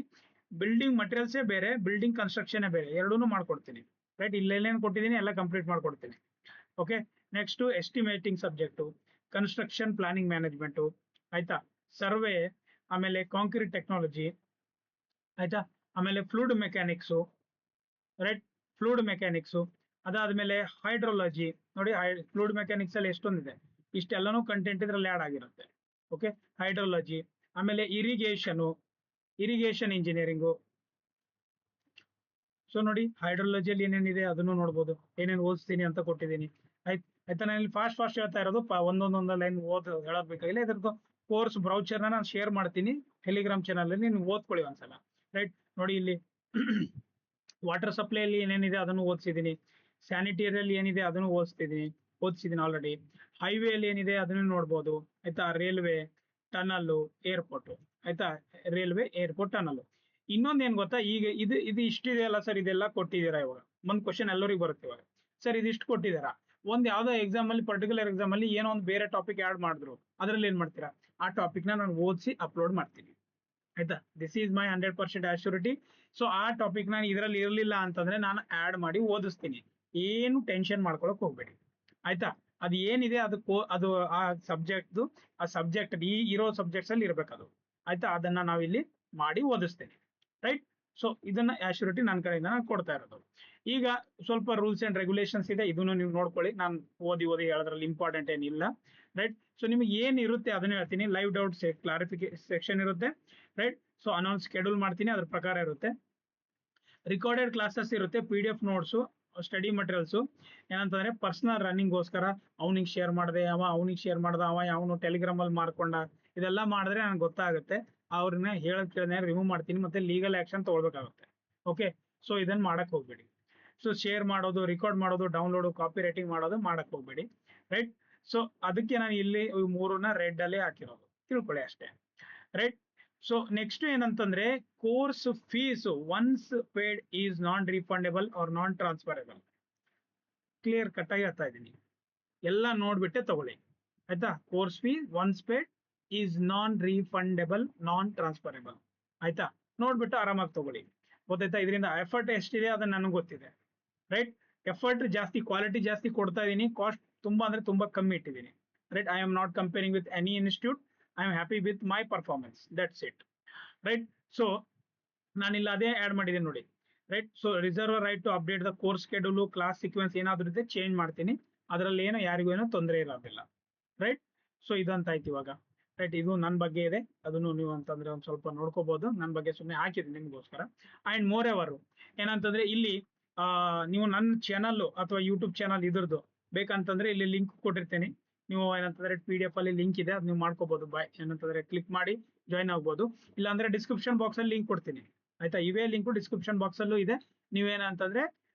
ಬಿಲ್ಡಿಂಗ್ ಮಟೀರಿಯಲ್ಸೇ ಬೇರೆ, ಬಿಲ್ಡಿಂಗ್ ಕನ್ಸ್ಟ್ರಕ್ಷನ್ ಬೇರೆ, ಎರಡೂ ಮಾಡ್ಕೊಡ್ತೀನಿ, ರೈಟ್. ಇಲ್ಲೇನೇನು ಕೊಟ್ಟಿದ್ದೀನಿ ಎಲ್ಲ ಕಂಪ್ಲೀಟ್ ಮಾಡ್ಕೊಡ್ತೀನಿ. Okay. Next estimating subject, construction planning management, ಆಯ್ತಾ, ಸರ್ವೆ, ಆಮೇಲೆ ಕಾಂಕ್ರೀಟ್ ಟೆಕ್ನಾಲಜಿ, ಆಯ್ತಾ, ಆಮೇಲೆ fluid mechanics, right, fluid mechanics. ಅದಾದ್ಮೇಲೆ ಹೈಡ್ರಾಲಜಿ ನೋಡಿ, ಫ್ಲೂಯಿಡ್ ಮೆಕ್ಯಾನಿಕ್ಸ್ ಅಲ್ಲಿ ಎಷ್ಟೊಂದಿದೆ, ಇಷ್ಟೆಲ್ಲನೂ ಕಂಟೆಂಟ್ ಇದ್ರಲ್ಲಿ ಆಡ್ ಆಗಿರುತ್ತೆ. Okay, hydrology. ಆಮೇಲೆ ಇರಿಗೇಷನ್ ಇಂಜಿನಿಯರಿಂಗು. ಸೊ ನೋಡಿ ಹೈಡ್ರಾಲಜಿಯಲ್ಲಿ ಏನೇನಿದೆ ಅದನ್ನು ನೋಡ್ಬೋದು, ಏನೇನು ಓದಿಸ್ತೀನಿ ಅಂತ ಕೊಟ್ಟಿದ್ದೀನಿ, ಆಯ್ತಾ. ನಾನು ಇಲ್ಲಿ ಫಾಸ್ಟ್ ಹೇಳ್ತಾ ಇರೋದು, ಒಂದೊಂದೊಂದು ಲೈನ್ ಹೇಳೋದ್ ಬೇಕಾಗಿಲ್ಲ. ಇದ್ರದ್ದು ಕೋರ್ಸ್ ಬ್ರೌಚರ್ನ ನಾನು ಶೇರ್ ಮಾಡ್ತೀನಿ ಟೆಲಿಗ್ರಾಮ್ ಚಾನಲ್ ಅಲ್ಲಿ, ನೀವು ಓದ್ಕೊಳ್ಳಿ ಒಂದ್ಸಲ, ರೈಟ್. ನೋಡಿ ಇಲ್ಲಿ ವಾಟರ್ ಸಪ್ಲೈ ಅಲ್ಲಿ ಏನೇನಿದೆ ಅದನ್ನು ಓದಿಸಿದ್ದೀನಿ. ಸ್ಯಾನಿಟರಿಯಲ್ಲಿ ಏನಿದೆ ಅದನ್ನು ಓದಿಸಿದ್ದೀನಿ ಆಲ್ರೆಡಿ. ಹೈವೇ ಅಲ್ಲಿ ಏನಿದೆ ಅದನ್ನು ನೋಡ್ಬೋದು, ಆಯ್ತಾ. ರೈಲ್ವೆ, ಟನಲ್, ಏರ್ಪೋರ್ಟ್, ಆಯ್ತಾ. Railway, airport, tunnel. ಇನ್ನೊಂದು ಏನ್ ಗೊತ್ತಾ, ಈಗ ಇದು ಇಷ್ಟಿದೆ ಅಲ್ಲ ಸರ್, ಇದೆಲ್ಲ ಕೊಟ್ಟಿದ್ದೀರಾ. ಇವಾಗ ಒಂದ್ ಕ್ವಶನ್ ಎಲ್ಲರಿಗೂ ಬರುತ್ತೆ ಇವಾಗ, ಸರ್ ಇದಿಷ್ಟು ಕೊಟ್ಟಿದ್ದೀರಾ, ಒಂದ್ ಯಾವ್ದೋ ಎಕ್ಸಾಮ್ ಅಲ್ಲಿ ಪರ್ಟಿಕ್ಯುಲರ್ ಎಕ್ಸಾಮ್ ಅಲ್ಲಿ ಏನೋ ಒಂದು ಬೇರೆ ಟಾಪಿಕ್ ಆಡ್ ಮಾಡಿದ್ರು, ಅದ್ರಲ್ಲಿ ಏನ್ ಮಾಡ್ತೀರಾ, ಆ ಟಾಪಿಕ್ ನಾನು ಓದಿಸಿ ಅಪ್ಲೋಡ್ ಮಾಡ್ತೀನಿ, ಆಯ್ತಾ. This is my 100% assurity. So ಆ ಟಾಪಿಕ್ ನಾನು ಇದರಲ್ಲಿ ಇರಲಿಲ್ಲ ಅಂತಂದ್ರೆ ನಾನು ಆಡ್ ಮಾಡಿ ಓದಿಸ್ತೀನಿ, ಏನು ಟೆನ್ಷನ್ ಮಾಡ್ಕೊಳಕ್ ಹೋಗ್ಬೇಡಿ, ಆಯ್ತಾ. ಅದು ಏನಿದೆ ಅದು ಆ ಸಬ್ಜೆಕ್ಟ್ ಈ ಇರೋ ಸಬ್ಜೆಕ್ಟ್ಸ್ ಅಲ್ಲಿ ಇರ್ಬೇಕು ಅದು, ಆಯ್ತಾ. ಅದನ್ನ ನಾವಿಲ್ಲಿ ಮಾಡಿ ಓದಿಸ್ತೇನೆ, ರೈಟ್. ಸೊ ಇದನ್ನ ಅಶ್ಯೂರಿಟಿ ನನ್ನ ಕಡೆಯಿಂದ ನಾನು ಕೊಡ್ತಾ ಇರೋದು. ಈಗ ಸ್ವಲ್ಪ ರೂಲ್ಸ್ ಅಂಡ್ ರೆಗ್ಯುಲೇಷನ್ಸ್ ಇದೆ, ಇದನ್ನು ನೀವು ನೋಡ್ಕೊಳ್ಳಿ. ನಾನು ಓದಿ ಹೇಳೋದ್ರಲ್ಲಿ ಇಂಪಾರ್ಟೆಂಟ್ ಏನಿಲ್ಲ, ರೈಟ್. ಸೊ ನಿಮಗೆ ಏನ್ ಇರುತ್ತೆ ಅದನ್ನ ಹೇಳ್ತೀನಿ. ಲೈವ್ ಡೌಟ್ಸ್ ಕ್ಲಾರಿಫಿಕೇಶನ್ ಸೆಕ್ಷನ್ ಇರುತ್ತೆ, ರೈಟ್. ಸೊ ಅನೌನ್ಸ್ ಶೆಡ್ಯೂಲ್ ಮಾಡ್ತೀನಿ, ಅದ್ರ ಪ್ರಕಾರ ಇರುತ್ತೆ. ರಿಕಾರ್ಡೆಡ್ ಕ್ಲಾಸಸ್ ಇರುತ್ತೆ, PDF ನೋಟ್ಸು, ಸ್ಟಡಿ ಮಟೀರಿಯಲ್ಸು. ಏನಂತಂದ್ರೆ ಪರ್ಸನಲ್ ರನ್ನಿಂಗ್ಗೋಸ್ಕರ ಅವನಿಗೆ ಶೇರ್ ಮಾಡಿದೆ, ಅವನಿಗೆ ಶೇರ್ ಮಾಡ್ದ, ಅವನು ಟೆಲಿಗ್ರಾಮ್ ಅಲ್ಲಿ ಮಾರ್ಕೊಂಡ, ಇದೆಲ್ಲ ಮಾಡಿದ್ರೆ ನನಗೆ ಗೊತ್ತಾಗುತ್ತೆ. ಅವ್ರನ್ನ ಕೇಳಿದ್ರೆ ರಿಮೂವ್ ಮಾಡ್ತೀನಿ, ಮತ್ತೆ ಲೀಗಲ್ ಆಕ್ಷನ್ ತಗೊಳ್ಬೇಕಾಗುತ್ತೆ. ಓಕೆ. ಸೊ ಇದನ್ನ ಮಾಡಕ್ ಹೋಗ್ಬೇಡಿ. ಸೊ ಶೇರ್ ಮಾಡೋದು, ರೆಕಾರ್ಡ್ ಮಾಡೋದು, ಡೌನ್ಲೋಡ್, ಕಾಪಿ ರೈಟಿಂಗ್ ಮಾಡೋದು ಮಾಡಕ್ ಹೋಗ್ಬೇಡಿ, ರೈಟ್. ಸೊ ಅದಕ್ಕೆ ನಾನು ಇಲ್ಲಿ ಮೂರನ್ನ ರೆಡ್ ಅಲ್ಲೇ ಹಾಕಿರೋದು, ತಿಳ್ಕೊಳ್ಳಿ ಅಷ್ಟೇ, ರೈಟ್. ಸೊ ನೆಕ್ಸ್ಟ್ ಏನಂತಂದ್ರೆ course fees once paid is non refundable or non transferable. Clear cut ಆಗಿ ಹೇಳ್ತಾ ಇದ್ದೀನಿ, ಎಲ್ಲ ನೋಡ್ಬಿಟ್ಟೆ ತಗೊಳ್ಳಿ, ಆಯ್ತಾ. Course fee once paid is non refundable, non transferable, ಆಯ್ತಾ. ನೋಡ್ಬಿಟ್ಟು ಆರಾಮಾಗಿ ತಗೊಳ್ಳಿ, ಗೊತ್ತಾಯ್ತಾ. ಇದರಿಂದ ಎಫರ್ಟ್ ಎಷ್ಟಿದೆ ಅದನ್ನ ನನಗೆ ಗೊತ್ತಿದೆ, ರೈಟ್. ಎಫರ್ಟ್ ಜಾಸ್ತಿ, ಕ್ವಾಲಿಟಿ ಜಾಸ್ತಿ ಕೊಡ್ತಾ ಇದೀನಿ, ಕಾಸ್ಟ್ ತುಂಬಾ ಅಂದ್ರೆ ತುಂಬಾ ಕಮ್ಮಿ ಇಟ್ಟಿದ್ದೀನಿ, right. I am not comparing with any institute. I am happy with my performance, that's it. Right. So ನಾನಿಲ್ಲಿ ಅದೇ ಆ್ಯಡ್ ಮಾಡಿದ್ದೀನಿ ನೋಡಿ. Right. So reserve right to update the course schedule, class sequence ಏನಾದರೂ ಇದೆ ಚೇಂಜ್ ಮಾಡ್ತೀನಿ. ಅದರಲ್ಲಿ ಏನು ಯಾರಿಗೂ ಏನೋ ತೊಂದರೆ ಇರೋದಿಲ್ಲ. ರೈಟ್. ಸೊ ಇದಂತ ಆಯ್ತು ಇವಾಗ. ರೈಟ್. ಇದು ನನ್ನ ಬಗ್ಗೆ ಇದೆ, ಅದನ್ನು ನೀವು ಅಂತಂದ್ರೆ ಒಂದು ಸ್ವಲ್ಪ ನೋಡ್ಕೋಬಹುದು. ನನ್ನ ಬಗ್ಗೆ ಸುಮ್ಮನೆ ಹಾಕಿದ್ದೀನಿ ನಿಮಗೋಸ್ಕರ. ಅಂಡ್ ಮೋರ್ ಎವರ್ ಏನಂತಂದ್ರೆ ಇಲ್ಲಿ ನೀವು ನನ್ನ ಚಾನಲ್ ಅಥವಾ ಯೂಟ್ಯೂಬ್ ಚಾನಲ್ ಇದ್ರದ್ದು ಬೇಕಂತಂದ್ರೆ ಇಲ್ಲಿ ಲಿಂಕ್ ಕೊಟ್ಟಿರ್ತೀನಿ. ನೀವು ಏನಂತಂದ್ರೆ PDF ಅಲ್ಲಿ ಲಿಂಕ್ ಇದೆ, ಅದು ನೀವು ಮಾಡ್ಕೋಬಹುದು. ಏನಂತಂದ್ರೆ ಕ್ಲಿಕ್ ಮಾಡಿ ಜಾಯ್ನ್ ಆಗ್ಬೋದು. ಇಲ್ಲಾಂದ್ರೆ ಡಿಸ್ಕ್ರಿಪ್ಷನ್ ಬಾಕ್ಸ್ ಅಲ್ಲಿ ಲಿಂಕ್ ಕೊಡ್ತೀನಿ. ಆಯ್ತಾ. ಇವೇ ಲಿಂಕ್ ಡಿಸ್ಕ್ರಿಪ್ಷನ್ ಬಾಕ್ಸ್ ಅಲ್ಲೂ ಇದೆ. ನೀವೇನಂತಂದ್ರೆ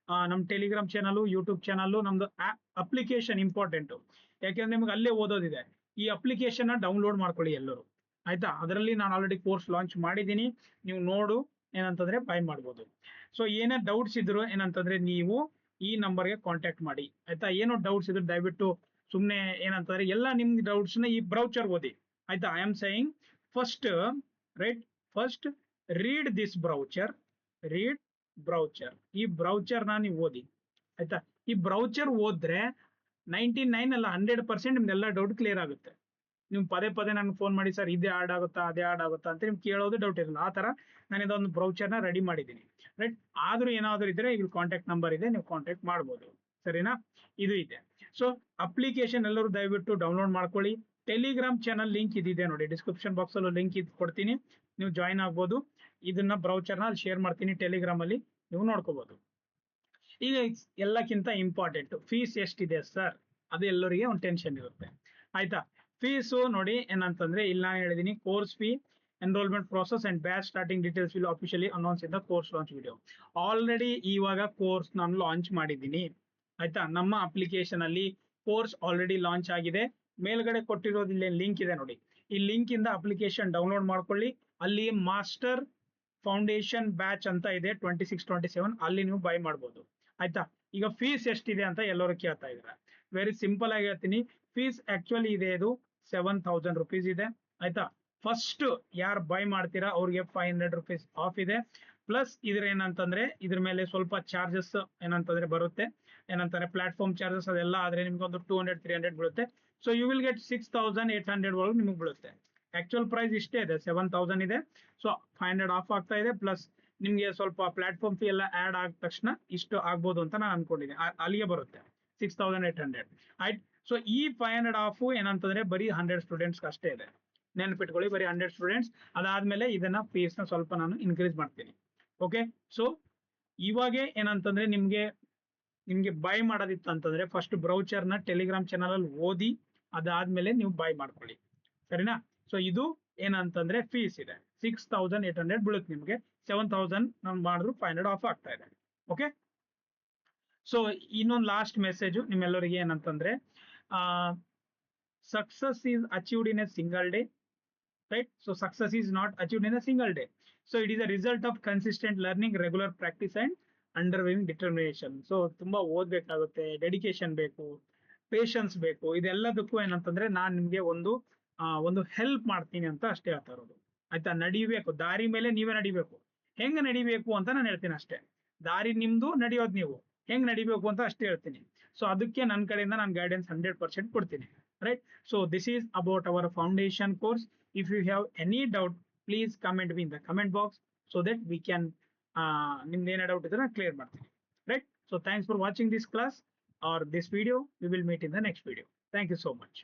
ನಮ್ಮ ಟೆಲಿಗ್ರಾಮ್ ಚಾನಲ್, ಯೂಟ್ಯೂಬ್ ಚಾನಲ್, ನಮ್ದು ಅಪ್ಲಿಕೇಶನ್ ಇಂಪಾರ್ಟೆಂಟ್. ಯಾಕೆಂದ್ರೆ ನಿಮ್ಗೆ ಅಲ್ಲೇ ಓದೋದಿದೆ. ಈ ಅಪ್ಲಿಕೇಶನ್ ಡೌನ್ಲೋಡ್ ಮಾಡ್ಕೊಳ್ಳಿ ಎಲ್ಲರೂ. ಆಯ್ತಾ. ಅದರಲ್ಲಿ ನಾನು ಆಲ್ರೆಡಿ ಕೋರ್ಸ್ ಲಾಂಚ್ ಮಾಡಿದ್ದೀನಿ, ನೀವು ನೋಡು ಏನಂತಂದ್ರೆ ಬೈ ಮಾಡ್ಬೋದು. ಸೊ ಏನೇ ಡೌಟ್ಸ್ ಇದ್ರು ಏನಂತಂದ್ರೆ ನೀವು ಈ ನಂಬರ್ಗೆ ಕಾಂಟ್ಯಾಕ್ಟ್ ಮಾಡಿ. ಆಯ್ತಾ. ಏನೋ ಡೌಟ್ಸ್ ಇದ್ರು ದಯವಿಟ್ಟು ಸುಮ್ಮನೆ ಏನಂತಂದ್ರೆ ಎಲ್ಲ ನಿಮ್ಗೆ ಡೌಟ್ಸ್ ನ ಈ ಬ್ರೌಚರ್ ಓದಿ. ಆಯ್ತಾ. I am saying first, right, first read this brochure, read brochure. ಈ ಬ್ರೌಚರ್ ನ ನೀವು ಓದಿ. ಆಯ್ತಾ. ಈ ಬ್ರೌಚರ್ ಓದ್ರೆ 99 ಅಲ್ಲ 100% ನಿಮ್ದೆಲ್ಲ ಡೌಟ್ ಕ್ಲಿಯರ್ ಆಗುತ್ತೆ. ನೀವು ಪದೇ ಪದೇ ನನಗೆ ಫೋನ್ ಮಾಡಿ ಸರ್ ಇದೇ ಆಡ್ ಆಗುತ್ತಾ ಅದೇ ಆಡ್ ಆಗುತ್ತಾ ಅಂತ ನಿಮ್ಗೆ ಕೇಳೋದು ಡೌಟ್ ಇರಲ್ಲ. ಆ ತರ ನಾನು ಇದೊಂದು ಬ್ರೌಚರ್ನ ರೆಡಿ ಮಾಡಿದ್ದೀನಿ. ರೈಟ್. ಆದ್ರೂ ಏನಾದರೂ ಇದ್ರೆ ಇಲ್ಲಿ ಕಾಂಟ್ಯಾಕ್ಟ್ ನಂಬರ್ ಇದೆ, ನೀವು ಕಾಂಟ್ಯಾಕ್ಟ್ ಮಾಡ್ಬೋದು. ಸರಿನಾ. ಇದು ಇದೆ. ಸೊ ಅಪ್ಲಿಕೇಶನ್ ಎಲ್ಲರೂ ದಯವಿಟ್ಟು ಡೌನ್ಲೋಡ್ ಮಾಡ್ಕೊಳ್ಳಿ. ಟೆಲಿಗ್ರಾಮ್ ಚಾನಲ್ ಲಿಂಕ್ ಇದಿದೆ ನೋಡಿ, ಡಿಸ್ಕ್ರಿಪ್ಷನ್ ಬಾಕ್ಸ್ ಅಲ್ಲೂ ಲಿಂಕ್ ಇದು ಕೊಡ್ತೀನಿ, ನೀವು ಜಾಯ್ನ್ ಆಗ್ಬೋದು. ಇದನ್ನ ಬ್ರೌಚರ್ನ ಅಲ್ಲಿ ಶೇರ್ ಮಾಡ್ತೀನಿ ಟೆಲಿಗ್ರಾಮ್ ಅಲ್ಲಿ, ನೀವು ನೋಡ್ಕೋಬಹುದು. ಈಗ ಎಲ್ಲಕ್ಕಿಂತ ಇಂಪಾರ್ಟೆಂಟ್ ಫೀಸ್ ಎಷ್ಟಿದೆ ಸರ್, ಅದು ಎಲ್ಲರಿಗೆ ಒಂದು ಟೆನ್ಷನ್ ಇರುತ್ತೆ. ಆಯ್ತಾ. ಫೀಸು ನೋಡಿ ಏನಂತಂದ್ರೆ ಇಲ್ಲಿ ನಾನು ಹೇಳಿದೀನಿ, course fee, enrollment process and batch starting details will officially announce in the course launch video. Already ಇವಾಗ ಕೋರ್ಸ್ ನಾನು ಲಾಂಚ್ ಮಾಡಿದ್ದೀನಿ. ಆಯ್ತಾ. ನಮ್ಮ ಅಪ್ಲಿಕೇಶನ್ ಅಲ್ಲಿ ಕೋರ್ಸ್ ಆಲ್ರೆಡಿ ಲಾಂಚ್ ಆಗಿದೆ. ಮೇಲ್ಗಡೆ ಕೊಟ್ಟಿರೋದು ಇಲ್ಲಿ ಲಿಂಕ್ ಇದೆ ನೋಡಿ, ಈ ಲಿಂಕ್ ಇಂದ ಅಪ್ಲಿಕೇಶನ್ ಡೌನ್ಲೋಡ್ ಮಾಡ್ಕೊಳ್ಳಿ. ಅಲ್ಲಿ ಮಾಸ್ಟರ್ ಫೌಂಡೇಶನ್ ಬ್ಯಾಚ್ ಅಂತ ಇದೆ 26-27, ಅಲ್ಲಿ ನೀವು ಬೈ ಮಾಡ್ಬೋದು. ಆಯ್ತಾ. ಈಗ ಫೀಸ್ ಎಷ್ಟಿದೆ ಅಂತ ಎಲ್ಲರೂ ಕೇಳ್ತಾ ಇದ್ದಾರೆ. ವೆರಿ ಸಿಂಪಲ್ ಆಗಿ ಹೇಳ್ತೀನಿ, ಫೀಸ್ ಆಕ್ಚುಲಿ ಇದೆ ಇದು 7000 rupees ಇದೆ. ಆಯ್ತಾ. ಫಸ್ಟ್ ಯಾರು ಬೈ ಮಾಡ್ತೀರಾ ಅವ್ರಿಗೆ 500 rupees ಆಫ್ ಇದೆ. ಪ್ಲಸ್ ಇದ್ರ ಏನಂತಂದ್ರೆ ಇದ್ರ ಮೇಲೆ ಸ್ವಲ್ಪ ಚಾರ್ಜಸ್ ಏನಂತಂದ್ರೆ ಬರುತ್ತೆ, ಏನಂತಾರೆ ಪ್ಲಾಟ್ಫಾರ್ಮ್ ಚಾರ್ಜಸ್ ಅದೆಲ್ಲ ಆದ್ರೆ ನಿಮ್ಗೆ ಒಂದು 200-300 ಬೀಳುತ್ತೆ. ಸೊ ಯು ವಿಲ್ ಗೆಟ್ 6800 ಒಳಗೆ ನಿಮಗೆ ಬೀಳುತ್ತೆ. ಆಕ್ಚುಯಲ್ ಪ್ರೈಸ್ ಇಷ್ಟೇ ಇದೆ, 7000 ಇದೆ. ಸೊ 500 ಆಫ್ ಆಗ್ತಾ ಇದೆ. ಪ್ಲಸ್ ನಿಮ್ಗೆ ಸ್ವಲ್ಪ ಪ್ಲಾಟ್ಫಾರ್ಮ್ ಫೀ ಎಲ್ಲ ಆಡ್ ಆದ ತಕ್ಷಣ ಇಷ್ಟು ಆಗ್ಬೋದು ಅಂತ ನಾನು ಅನ್ಕೊಂಡಿದ್ದೀನಿ. ಅಲ್ಲಿಗೆ ಬರುತ್ತೆ 6800. ಆಯ್ತು. ಸೊ ಈ 500 ಆಫ್ ಏನಂತಂದ್ರೆ ಬರೀ 100 ಸ್ಟೂಡೆಂಟ್ಸ್ ಅಷ್ಟೇ ಇದೆ, ನೆನ್ಪಿಟ್ಕೊಳ್ಳಿ, ಬರೀ 100 ಸ್ಟೂಡೆಂಟ್ಸ್. ಅದಾದ್ಮೇಲೆ ಇದನ್ನ ಫೀಸ್ ನ ಸ್ವಲ್ಪ ನಾನು ಇನ್ಕ್ರೀಸ್ ಮಾಡ್ತೀನಿ. ಓಕೆ. ಸೊ ಇವಾಗ ಏನಂತಂದ್ರೆ ನಿಮ್ಗೆ ಬೈ ಮಾಡೋದಿತ್ತು ಅಂತಂದ್ರೆ ಫಸ್ಟ್ ಬ್ರೌಚರ್ ನ ಟೆಲಿಗ್ರಾಮ್ ಚಾನಲ್ ಅಲ್ಲಿ ಓದಿ, ಅದಾದ್ಮೇಲೆ ನೀವು ಬೈ ಮಾಡ್ಕೊಳ್ಳಿ. ಸರಿನಾ. ಸೊ ಇದು ಏನಂತಂದ್ರೆ ಫೀಸ್ ಇದೆ 6800 ಬೀಳುತ್ತೆ ನಿಮ್ಗೆ. 7000 ನಾನು ಮಾಡಿದ್ರು 500 ಆಫ್ ಆಗ್ತಾ ಇದೆ. ಓಕೆ. ಸೊ ಇನ್ನೊಂದು ಲಾಸ್ಟ್ ಮೆಸೇಜ್ ನಿಮ್ಮೆಲ್ಲರಿಗೆ ಏನಂತಂದ್ರೆ, success is achieved in a single day. Right. So success is not achieved in a single day. So it is a result of consistent learning, regular practice and unwavering determination. So ತುಂಬಾ ಓದ್ಬೇಕಾಗುತ್ತೆ, dedication ಬೇಕು, patience ಬೇಕು. ಇದೆಲ್ಲದಕ್ಕೂ ಏನಂತಂದ್ರೆ ನಾನು ನಿಮ್ಗೆ ಒಂದು help ಮಾಡ್ತೀನಿ ಅಂತ ಅಷ್ಟೇ ಹೇಳ್ತಾ ಇರೋದು. ಆಯ್ತಾ. ನಡಿಬೇಕು, ದಾರಿ ಮೇಲೆ ನೀವೇ ನಡಿಬೇಕು. ಹೆಂಗ್ ನಡಿಬೇಕು ಅಂತ ನಾನು ಹೇಳ್ತೀನಿ ಅಷ್ಟೇ. ದಾರಿ ನಿಮ್ದು, ನಡೆಯೋದು ನೀವು. ಹೆಂಗ್ ನಡಿಬೇಕು ಅಂತ ಅಷ್ಟೇ ಹೇಳ್ತೀನಿ. ಸೊ ಅದಕ್ಕೆ ನನ್ನ ಕಡೆಯಿಂದ ನಾನು ಗೈಡೆನ್ಸ್ 100% ಕೊಡ್ತೀನಿ. Right. So this is about our foundation course. If you have any doubt please comment me in the comment box, so that we can ನಿಮ್ದು ಏನೇ ಡೌಟ್ ಇದ್ರೆ ನಾನು ಕ್ಲಿಯರ್ ಮಾಡ್ತೀನಿ. Right. So thanks for watching this class or this video. We will meet in the next video. Thank you so much.